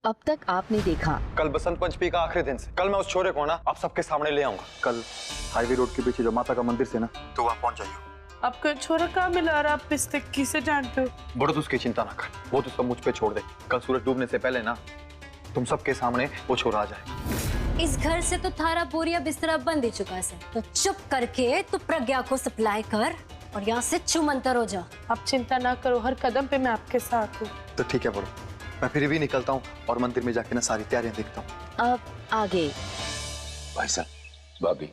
अब तक आपने देखा। कल बसंत पंचमी का आखिरी दिन से कल मैं उस छोरे को ना आप सबके सामने ले आऊंगा। कल हाईवे रोड के पीछे जो माता का मंदिर से ना तो वहाँ पहुंच जाइए। आपका छोरा कहाँ मिला और आप इस तक किसे जानते हो? बड़ो, उसकी चिंता ना कर, वो तो सब मुझ पे छोड़ दे। कल सूरज डूबने से पहले ना तुम सबके सामने वो छोरा आ जाए। इस घर से तो थारा बोरिया बिस्तरा बंद ही चुका है, तो चुप करके तू प्रज्ञा को सप्लाई कर और यहाँ से छुमंतर हो जा। आप चिंता ना करो, हर कदम पे मैं आपके साथ हूँ। तो ठीक है बड़ो, मैं फिर भी निकलता हूँ और मंदिर में जाके ना सारी तैयारियां देखता हूँ। अब आगे। भाई साहब, भाभी,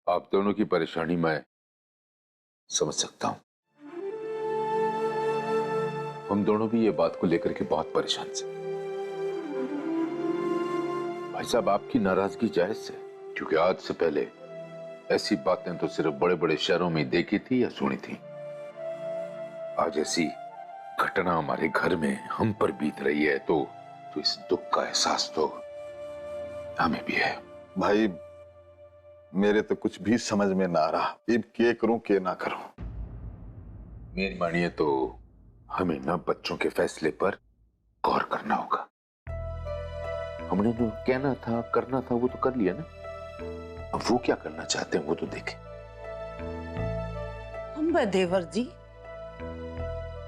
आप दोनों की परेशानी मैं समझ सकता हूं। हम दोनों भी ये बात को लेकर के बहुत परेशान थे। भाई साहब, आपकी नाराजगी जायज है, क्योंकि आज से पहले ऐसी बातें तो सिर्फ बड़े बड़े शहरों में देखी थी या सुनी थी। आज ऐसी घटना हमारे घर में हम पर बीत रही है तो इस दुख का एहसास तो हमें भी है। भाई, मेरे तो कुछ भी समझ में ना आ रहा, अब क्या करूं क्या ना करूं। मेरी मानिए तो हमें ना बच्चों के फैसले पर गौर करना होगा। हमने जो कहना था करना था वो तो कर लिया ना, अब वो क्या करना चाहते हैं वो तो देखें। हम देवर जी,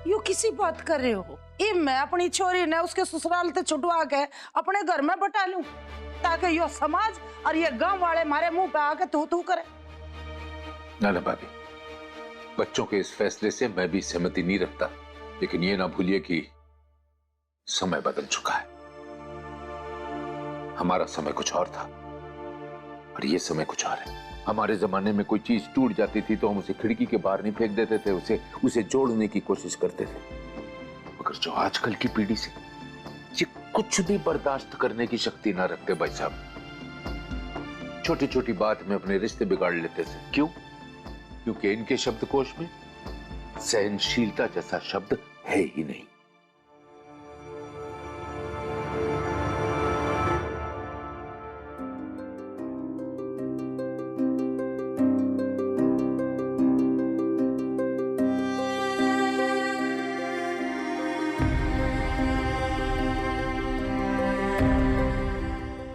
यू किसी बात कर रहे हो? ये मैं अपनी छोरी ने उसके ससुराल से छुटवा के अपने घर में बटा लूं ताकि यो समाज और ये गांव वाले मारे मुंह पे आके तू तू करे। ना भाभी, बच्चों के इस फैसले से मैं भी सहमति नहीं रखता, लेकिन ये ना भूलिए कि समय बदल चुका है। हमारा समय कुछ और था और ये समय कुछ और है। हमारे जमाने में कोई चीज टूट जाती थी तो हम उसे खिड़की के बाहर नहीं फेंक देते थे, उसे जोड़ने की कोशिश करते थे। मगर जो आजकल की पीढ़ी से ये कुछ भी बर्दाश्त करने की शक्ति ना रखते भाई साहब। छोटी छोटी बात में अपने रिश्ते बिगाड़ लेते थे। क्यों? क्योंकि इनके शब्दकोश में सहनशीलता जैसा शब्द है ही नहीं।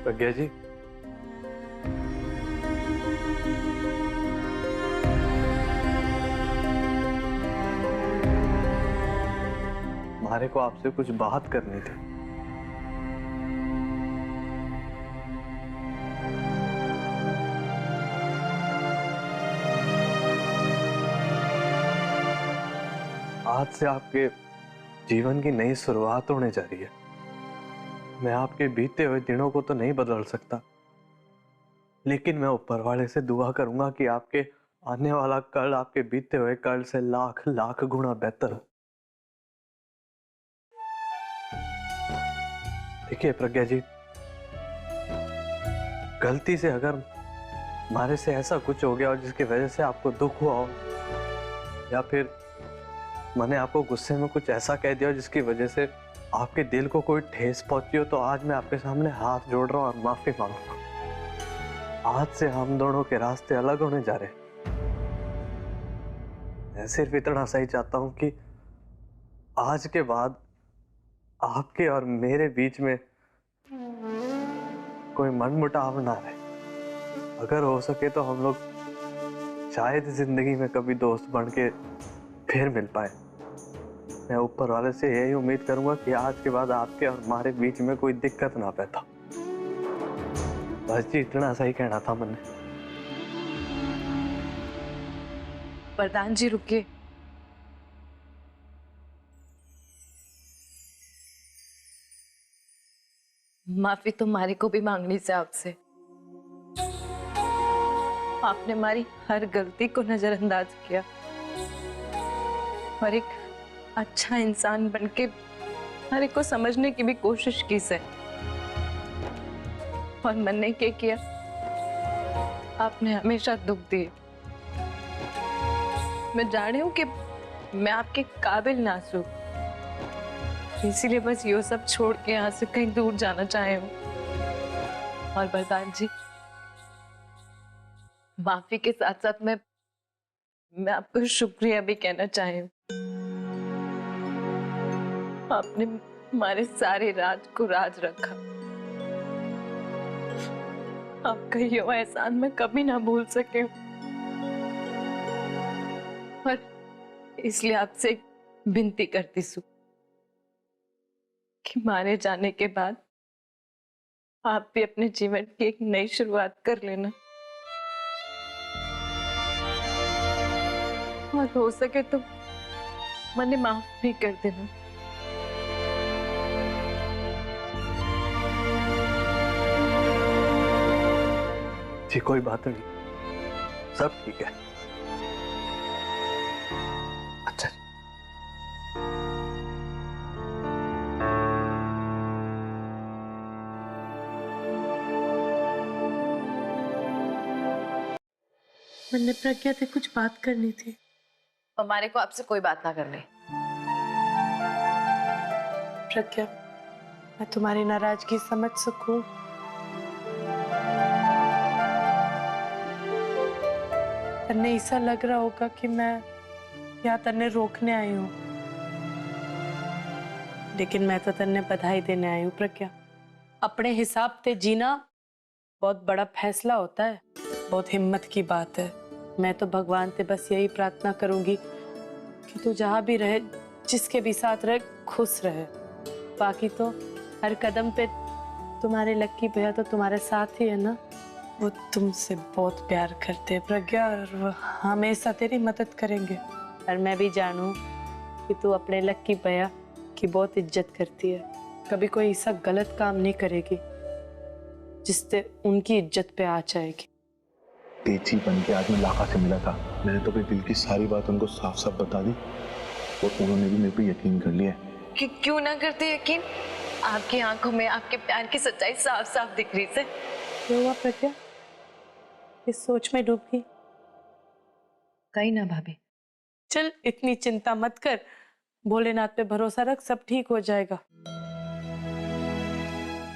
प्रज्ञा जी, हमारे को आपसे कुछ बात करनी थी। आज से आपके जीवन की नई शुरुआत होने जा रही है। मैं आपके बीते हुए दिनों को तो नहीं बदल सकता, लेकिन मैं ऊपर वाले से दुआ करूंगा कि आपके आने वाला कल आपके बीते हुए कल से लाख लाख गुना बेहतर हो। देखिए प्रज्ञा जी, गलती से अगर हमारे से ऐसा कुछ हो गया और जिसकी वजह से आपको दुख हुआ हो, या फिर मैंने आपको गुस्से में कुछ ऐसा कह दिया जिसकी वजह से आपके दिल को कोई ठेस पहुंची हो, तो आज मैं आपके सामने हाथ जोड़ रहा हूं और माफी मांगूंगा। आज से हम दोनों के रास्ते अलग होने जा रहे हैं। मैं सिर्फ इतना सही चाहता हूं कि आज के बाद आपके और मेरे बीच में कोई मनमुटाव ना रहे। अगर हो सके तो हम लोग शायद जिंदगी में कभी दोस्त बन के फिर मिल पाए। मैं ऊपर वाले से यही उम्मीद करूंगा कि आज के बाद आपके और हमारे बीच में कोई दिक्कत ना पैदा। बस जी, इतना सही कहना था मैंने। वरदान जी रुकिए। माफी तो मारी को भी मांगनी से आपसे। आपने हमारी हर गलती को नजरअंदाज किया और एक अच्छा इंसान बनके हर एक को समझने की भी कोशिश की से, और मैंने क्या किया? आपने हमेशा दुख दिए। मैं जान हूं कि मैं आपके काबिल नासूक, इसीलिए बस ये सब छोड़ के यहाँ से कहीं दूर जाना चाहे हूँ। और वरदान जी, माफी के साथ साथ मैं आपको शुक्रिया भी कहना चाहे हूँ। आपने हमारे सारे राज को राज रखा। आपका ये एहसान मैं कभी ना भूल सके और इसलिए आपसे विनती करती हूँ कि मारे जाने के बाद आप भी अपने जीवन की एक नई शुरुआत कर लेना और हो सके तो मैंने माफ भी कर देना। जी कोई बात नहीं, सब ठीक है। अच्छा जी। मैंने प्रज्ञा से कुछ बात करनी थी। हमारे को आपसे कोई बात ना करनी। प्रज्ञा, मैं तुम्हारी नाराजगी समझ सकूं, तन्ने ऐसा लग रहा होगा कि मैं यहाँ तन्ने रोकने आई हूँ, लेकिन मैं तो तन्ने बधाई देने आई हूँ। प्रज्ञा, अपने हिसाब से जीना बहुत बड़ा फैसला होता है, बहुत हिम्मत की बात है। मैं तो भगवान से बस यही प्रार्थना करूंगी कि तू जहाँ भी रहे, जिसके भी साथ रहे, खुश रहे। बाकी तो हर कदम पे तुम्हारे लक्की भैया तो तुम्हारे साथ ही है ना, वो तुमसे बहुत प्यार करते हैं प्रज्ञा, और वो हमेशा तेरी मदद करेंगे। और मैं भी जानूं कि तू अपने लक्की भैया की बहुत इज्जत करती है, कभी कोई ऐसा गलत काम नहीं करेगी जिससे उनकी इज्जत पे आ जाएगी। तेजी बन के आज मैं लाखा से मिला था, मैंने तो अपने दिल की सारी बात उनको साफ साफ बता दी और उन्होंने भी मेरे पे यकीन कर लिया। क्यों ना करते यकीन? आपकी आंखों में आपके प्यार की सच्चाई साफ साफ दिख रही है। क्या हुआ प्रज्ञा, इस सोच में डूब गई? कहीं ना भाभी। चल इतनी चिंता मत कर, भोलेनाथ पे भरोसा रख, सब ठीक हो जाएगा।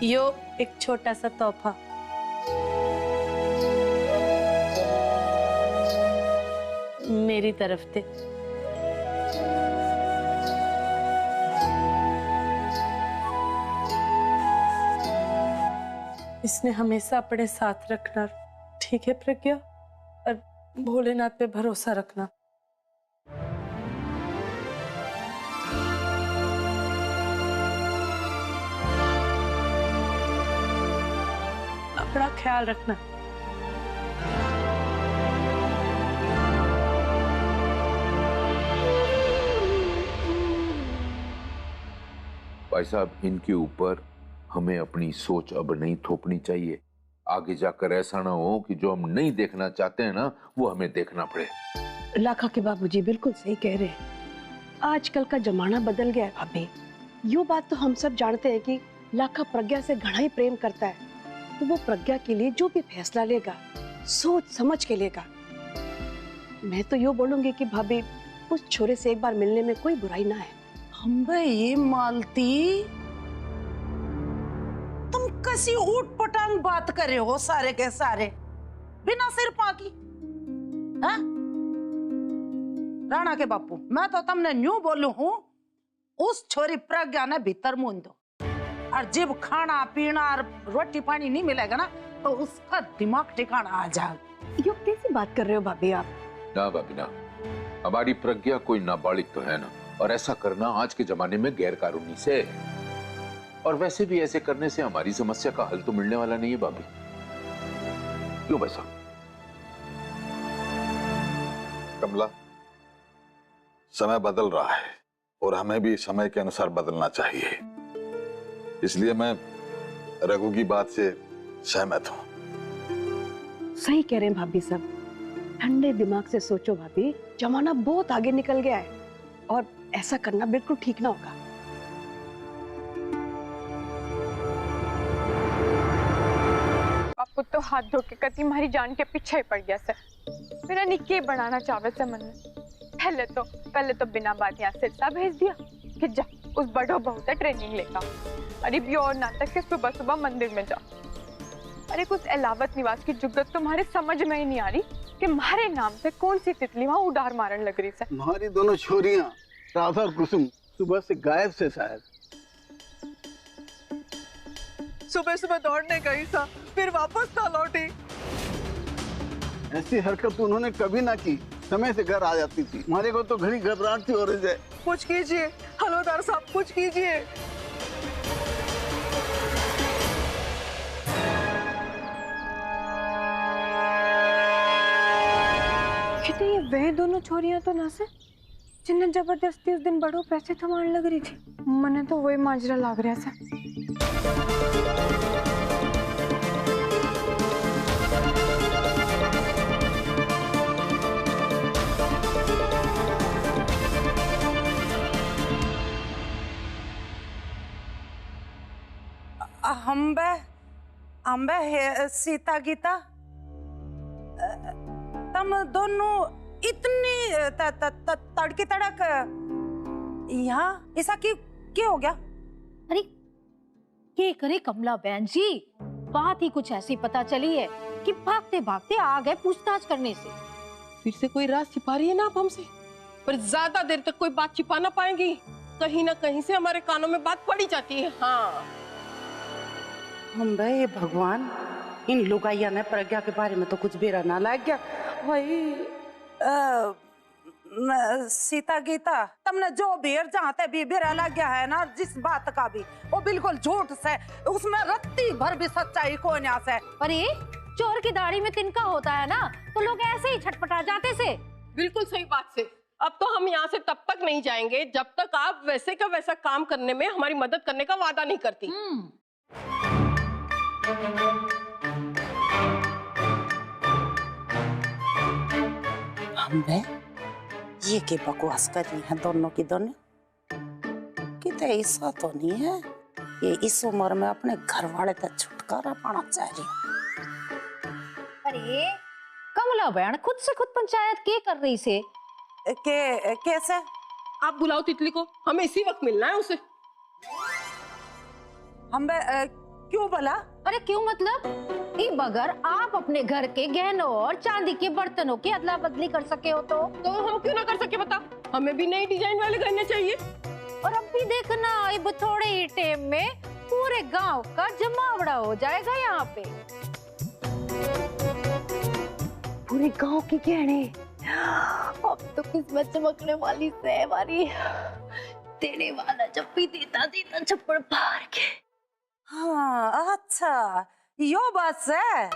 यो एक छोटा सा तोहफा, मेरी तरफ से। इसने हमेशा अपने साथ रखना, ठीक है प्रज्ञा? और भोलेनाथ पे भरोसा रखना। अपना ख्याल रखना। भाई साहब, इनके ऊपर हमें अपनी सोच अब नहीं थोपनी चाहिए। आगे जाकर ऐसा ना हो कि जो हम नहीं देखना चाहते हैं ना, वो हमें देखना पड़े। लाखा के बाबूजी बिल्कुल सही कह रहे हैं। आजकल का जमाना बदल गया है भाभी। यो बात तो हम सब जानते हैं कि लाखा प्रज्ञा से घना ही प्रेम करता है, तो वो प्रज्ञा के लिए जो भी फैसला लेगा सोच समझ के लेगा। मैं तो यो बोलूंगी कि भाभी उस छोरे से एक बार मिलने में कोई बुराई ना है। हम ये मालती, तुम कैसी ऊट पटांग बात कर रहे हो सारे के सारे बिना सिर पाकी? हाँ? राणा के बापू, मैं तो तुमने न्यू बोलू हूँ, उस छोरी प्रज्ञा ने भीतर मुंह दो, और जब खाना पीना और रोटी पानी नहीं मिलेगा ना, तो उसका दिमाग ठिकाना आ जाएगा। यो कैसी बात कर रहे हो भाभी आप? ना भाभी ना, हमारी प्रज्ञा कोई नाबालिग तो है ना, और ऐसा करना आज के जमाने में गैर कानूनी से है। और वैसे भी ऐसे करने से हमारी समस्या का हल तो मिलने वाला नहीं है भाभी। क्यों भाई साहब? कमला, समय बदल रहा है और हमें भी समय के अनुसार बदलना चाहिए, इसलिए मैं रघु की बात से सहमत हूं। सही कह रहे हैं भाभी सब। ठंडे दिमाग से सोचो भाभी, जमाना बहुत आगे निकल गया है और ऐसा करना बिल्कुल ठीक ना होगा। आपको तो हाथ धो के कति मारी जान के पीछे ही पड़ गया सर। मेरा निके बनाना चाहे से मन में। पहले तो बिना बात यहाँ सिरसा भेज दिया कि जा उस बड़ो बहू से ट्रेनिंग लेगा। अरे भी और नाटक के सुबह सुबह मंदिर में जा। अरे कुछ एलावत निवास की जुगत तुम्हारे समझ में ही नहीं आ रही कि हमारे नाम से कौन सी तितली वहाँ उडार मारन लग रही है। हमारी दोनों छोरियां राधा कुसुम सुबह से गायब से शायद। सुबह सुबह दौड़ने गई था, फिर वापस ना लौटी। ऐसी हरकत उन्होंने कभी ना की। समय से घर आ जाती थी। हमारे को तो घड़ी घबराहट सी हो रही है। कुछ कीजिए हलवादार साहब, कुछ कीजिए। कितनी ये वह दोनों छोरियां तो ना से जिन्हें जबरदस्ती उस दिन बड़ो पैसे थमाने लग रही थी। मने तो वही माजरा लग रहा था। अंबे सीता गीता, तुम दोनों इतनी तड़की तड़क यहाँ ऐसा क्यों हो गया? अरे क्या करे कमला बहन जी, बात ही कुछ ऐसी पता चली है कि भागते भागते आ गए पूछताछ करने से। फिर से कोई राज छिपा रही है ना आप हमसे, पर ज्यादा देर तक कोई बात छिपा ना पाएंगी। कहीं ना कहीं से हमारे कानों में बात पड़ी जाती है। हाँ अम्बे ये भगवान, इन लुगाइया ने प्रज्ञा के बारे में तो कुछ बेरा ना लग गया। वही सीता गीता, तुमने जो बेर जहाँ भी बेरा लग गया है ना, जिस बात का भी, वो बिल्कुल झूठ से, उसमें रत्ती भर भी सच्चाई को ना से। अरे चोर की दाढ़ी में तिनका होता है ना, तो लोग ऐसे ही छटपटा जाते से। बिल्कुल सही बात से। अब तो हम यहाँ से तब तक नहीं जाएंगे जब तक आप वैसे का वैसा काम करने में हमारी मदद करने का वादा नहीं करती। अम्बे ये की बकवास कर रही हैं दोनों की दोनों? कितने ऐसा तो नहीं है ये इस उम्र में अपने घर वाले तक छुटकारा पाना चाह रही। अरे कमला बहन खुद से खुद पंचायत के कर रही से कैसे? आप बुलाओ तितली को, हमें इसी वक्त मिलना है उसे। अम्बे क्यों बोला? अरे क्यों मतलब ये बगर आप अपने घर के गहनों और चांदी के बर्तनों की अदला बदली कर सके हो तो हम क्यों ना कर सके बता? हमें भी नई डिजाइन वाले गहने चाहिए। और अब भी देखना अब थोड़े ही टाइम में पूरे गांव का जमावड़ा हो जाएगा यहाँ पे। पूरे गांव के गहने, अब तो किस्मत चमकने वाली से हमारी। देने वाला जब भी देता देता छप्पड़ फाड़ के। हाँ अच्छा यो बात है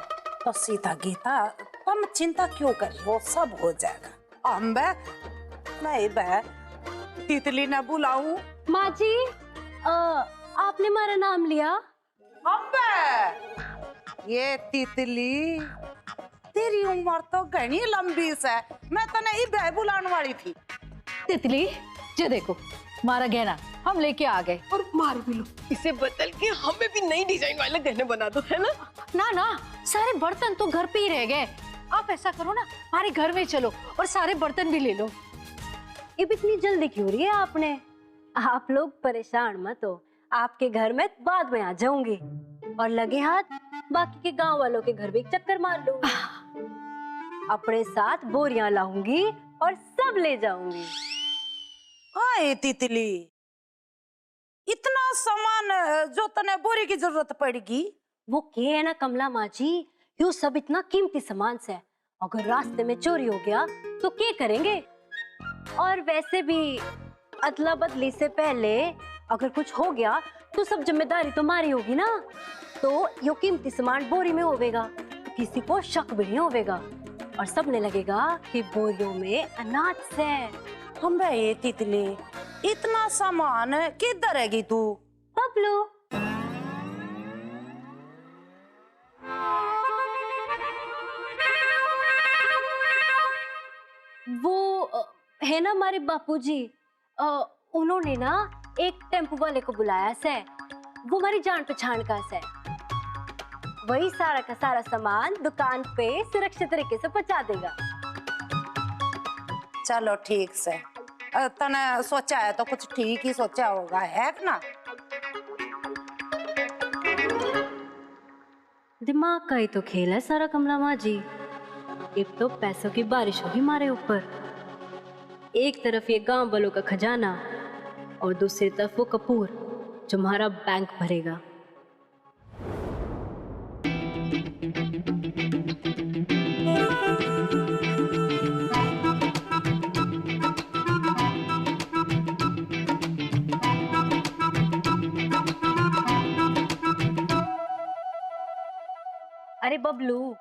तो सीता गीता तुम चिंता क्यों कर रही हो, सब हो जाएगा। अम्बे मैं बे तितली न बुलाऊं? माँ जी आपने हमारा नाम लिया? अम्बे ये तितली, तेरी उम्र तो घनी लंबी से, मैं तने बे बुलाने वाली थी। तितली जो देखो मारा गहना हम लेके आ गए। और मार भी लो, इसे बदल के हमें भी नई डिजाइन वाले गहने बना दो, है ना? ना ना सारे बर्तन तो घर पे ही रह गए। आप ऐसा करो ना हमारे घर में चलो और सारे बर्तन भी ले लो। ये इतनी जल्दी क्यों रही है आपने? आप लोग परेशान मत हो, आपके घर में बाद में आ जाऊंगी और लगे हाथ बाकी के गांव वालों के घर भी एक चक्कर मार लूंगी। अपने साथ बोरियां लाऊंगी और सब ले जाऊंगी। आए तितली, इतना सामान जो तने बोरी की जरूरत पड़ेगी? वो क्या है ना कमला माँ जी, यो सब इतना कीमती सामान से, अगर रास्ते में चोरी हो गया तो क्या करेंगे? और वैसे भी अदला बदली से पहले अगर कुछ हो गया तो सब जिम्मेदारी तुम्हारी होगी ना। तो यो कीमती सामान बोरी में होवेगा तो किसी को शक भी नहीं होवेगा और सबने लगेगा कि बोरियों में अनाज है। हम ये तितली, इतना सामान किधर रहेगी तू? बबलू वो है ना हमारे बापूजी, उन्होंने ना एक टेम्पो वाले को बुलाया से, वो हमारी जान पहचान का से। वही सारा का सारा सामान दुकान पे सुरक्षित तरीके से पहुंचा देगा। चलो ठीक से, तने सोचा है तो कुछ ठीक ही सोचा होगा, है ना? दिमाग का ही तो खेल है सारा कमला माँ जी। एक तो पैसों की बारिश होगी हमारे ऊपर, एक तरफ ये गांव वालों का खजाना और दूसरी तरफ वो कपूर जो हमारा बैंक भरेगा। अरे बबलू,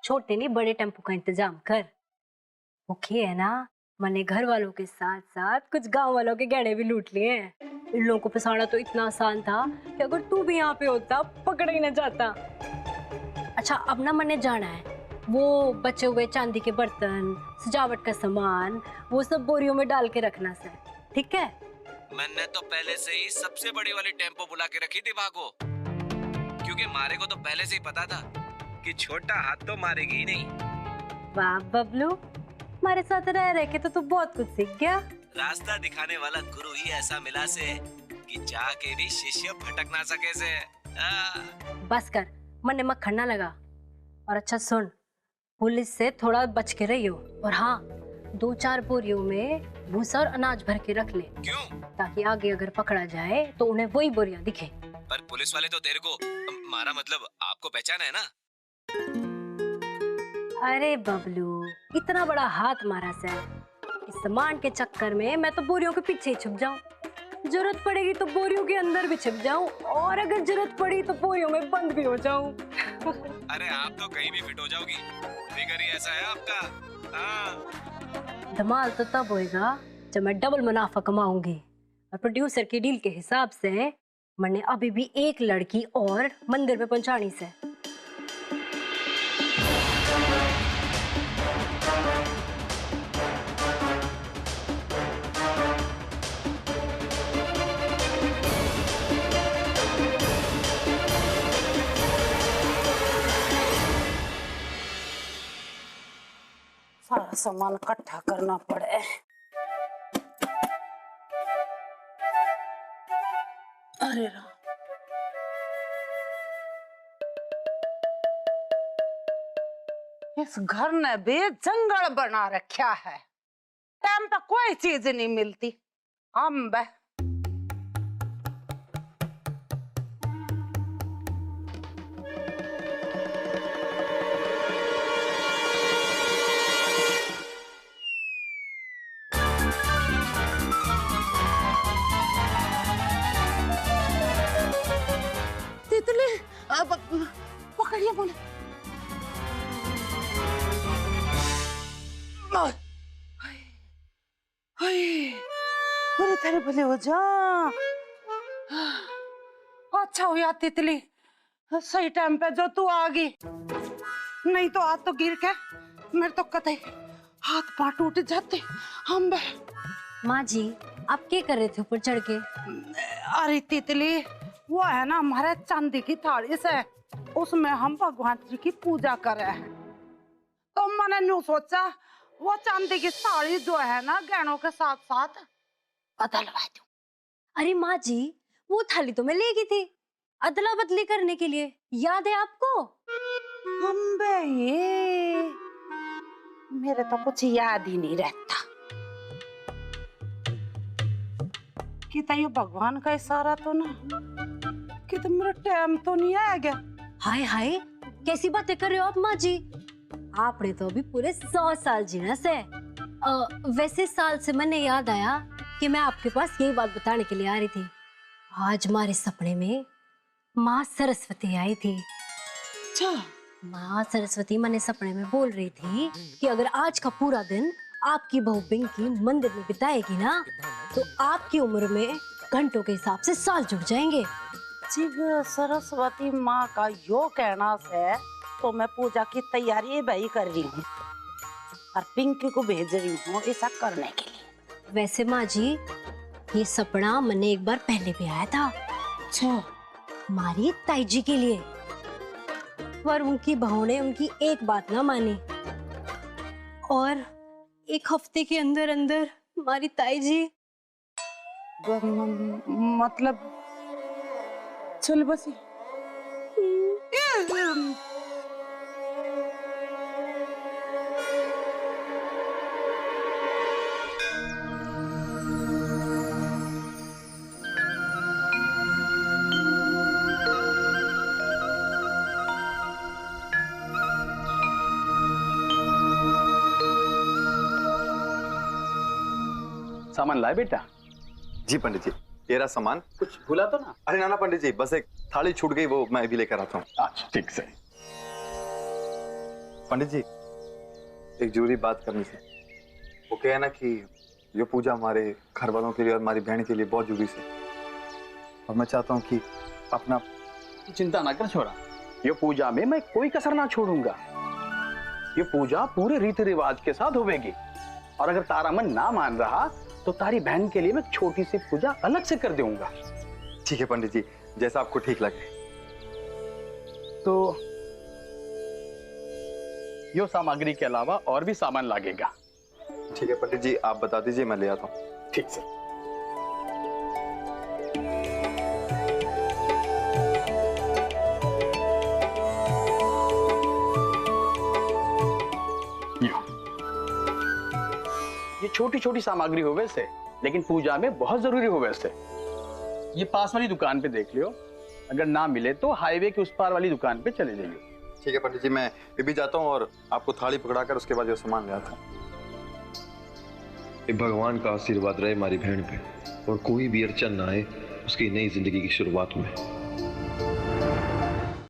छोटे नहीं बड़े टेम्पो का इंतजाम कर। ओके है ना, मैंने घर वालों के साथ साथ कुछ गांव वालों के गहने भी लूट लिए हैं। इन लोगों को फंसाना तो इतना आसान था कि अगर तू भी यहाँ पे होता पकड़ ही न जाता। अच्छा अब ना मैंने जाना है, वो बचे हुए चांदी के बर्तन, सजावट का सामान, वो सब बोरियों में डाल के रखना से, ठीक है? मैंने तो पहले से ही सबसे बड़ी वाली टेम्पो बुला के रखी थी भागो, क्योंकि मारे को तो पहले से ही पता था कि छोटा हाथ तो मारेगी ही नहीं। वाह बबलू, हमारे साथ रह रह के तो तू बहुत कुछ सीख गया। रास्ता दिखाने वाला गुरु ही ऐसा मिला से कि चाह के भी शिष्य भटक ना सके से। बस कर, मन मक्खन ना लगा। और अच्छा सुन, पुलिस से थोड़ा बच के रहियो, और हाँ 2-4 बोरियों में भूसा और अनाज भर के रख ले। क्यों? ताकि आगे अगर पकड़ा जाए तो उन्हें वही बोरियां दिखे। पर पुलिस वाले तो तेरे को, मारा मतलब आपको पहचाना है ना? अरे बबलू, इतना बड़ा हाथ मारा से, इस सामान के चक्कर में मैं तो बोरियों के पीछे ही छुप जाऊं। जरूरत पड़ेगी तो बोरियों के अंदर भी छिप जाऊं, और अगर जरूरत पड़ी तो बोरियों में बंद भी हो जाऊं। अरे आप तो कहीं भी फिट हो जाओगी, फिगर ही ऐसा है आपका। हाँ। धमाल तो तब होएगा जब मैं डबल मुनाफा कमाऊंगी। और प्रोड्यूसर की डील के हिसाब से मैंने अभी भी एक लड़की और मंदिर में पहुंचानी से। सारा सामान इकट्ठा करना पड़े। अरे राम, इस घर ने भी जंगल बना रखा है। टाइम पे कोई चीज नहीं मिलती। हम बे तितली, पकड़िए बोले। तेरे भले हो जा। अच्छा हुआ तितली, सही टाइम पे जो तू आ गई, नहीं तो आज तो गिर के मेरे तो कतई हाथ पांव टूट जाते। हम बे माँ जी, आप क्या कर रहे थे ऊपर चढ़ के? अरे तितली, वो है ना हमारे चांदी की थाली से, उसमें हम भगवान जी की पूजा कर रहे हैं। तो मैंने न्यू सोचा वो चांदी की थाली जो है ना गहनों के साथ साथ बदलवा दूं। अरे माँ जी, वो थाली तो मैं ले गई थी अदला बदली करने के लिए, याद है आपको? अम्बे ये मेरे तो कुछ याद ही नहीं रहता। कि ये भगवान का इशारा तो ना, कि तो मेरा टाइम तो नहीं आ गया। हाय हाय, कैसी बातें कर रहे हो आप माँ जी? आपने तो अभी पूरे 100 साल जीना से। वैसे साल से मैंने याद आया कि मैं आपके पास यही बात बताने के लिए आ रही थी। आज हमारे सपने में माँ सरस्वती आई थी। अच्छा, माँ सरस्वती मैंने सपने में बोल रही थी कि अगर आज का पूरा दिन आपकी बहू पिंकी मंदिर में बिताएगी ना, तो आपकी उम्र में घंटों के हिसाब से साल जुड़ जाएंगे। जब सरस्वती माँ का यो कहना से तो मैं पूजा की तैयारी भाई कर रही हूँ और पिंकी को भेज रही हूँ ऐसा करने के लिए। वैसे माँ जी, ये सपना मैंने एक बार पहले भी आया था। अच्छा, हमारी ताई जी के लिए, पर उनकी बहू ने उनकी एक बात ना मानी, और 1 हफ्ते के अंदर अंदर हमारी ताई जी मतलब चल बसी। सामान लाए बेटा? जी पंडित जी, ये रहा सामान। कुछ भूला तो ना? अरे ना पंडित जी, बस एक थाली छूट गई, वो मैं भी लेकर आता हूँ। अच्छा ठीक से। पंडित जी, एक जरूरी बात करनी थी। वो क्या है ना कि ये पूजा हमारे घर वालों के लिए और हमारी बहन के लिए बहुत जरूरी है, और मैं चाहता हूँ कि अपना। चिंता ना कर छोरा, ये पूजा में मैं कोई कसर ना छोड़ूंगा। ये पूजा पूरे रीति रिवाज के साथ होगी, और अगर तारा मन ना मान रहा तो तारी बहन के लिए मैं छोटी सी पूजा अलग से कर दूंगा। ठीक है पंडित जी, जैसा आपको ठीक लगे। तो यो सामग्री के अलावा और भी सामान लगेगा। ठीक है पंडित जी, आप बता दीजिए, मैं ले आता हूँ। ठीक से। ये छोटी छोटी सामग्री हो वैसे, लेकिन पूजा में बहुत जरूरी हो वैसे। ये पास वाली दुकान पे देख लियो, अगर ना मिले तो हाईवे के उस पार वाली दुकान पे चले जाइए। ठीक है पंडित जी, मैं भी जाता हूँ और आपको थाली पकड़ाकर उसके बाद जो सामान ले आता हूँ। भगवान का आशीर्वाद रहे हमारी बहन पे, और कोई भी अड़चन ना आए उसकी नई जिंदगी की शुरुआत में।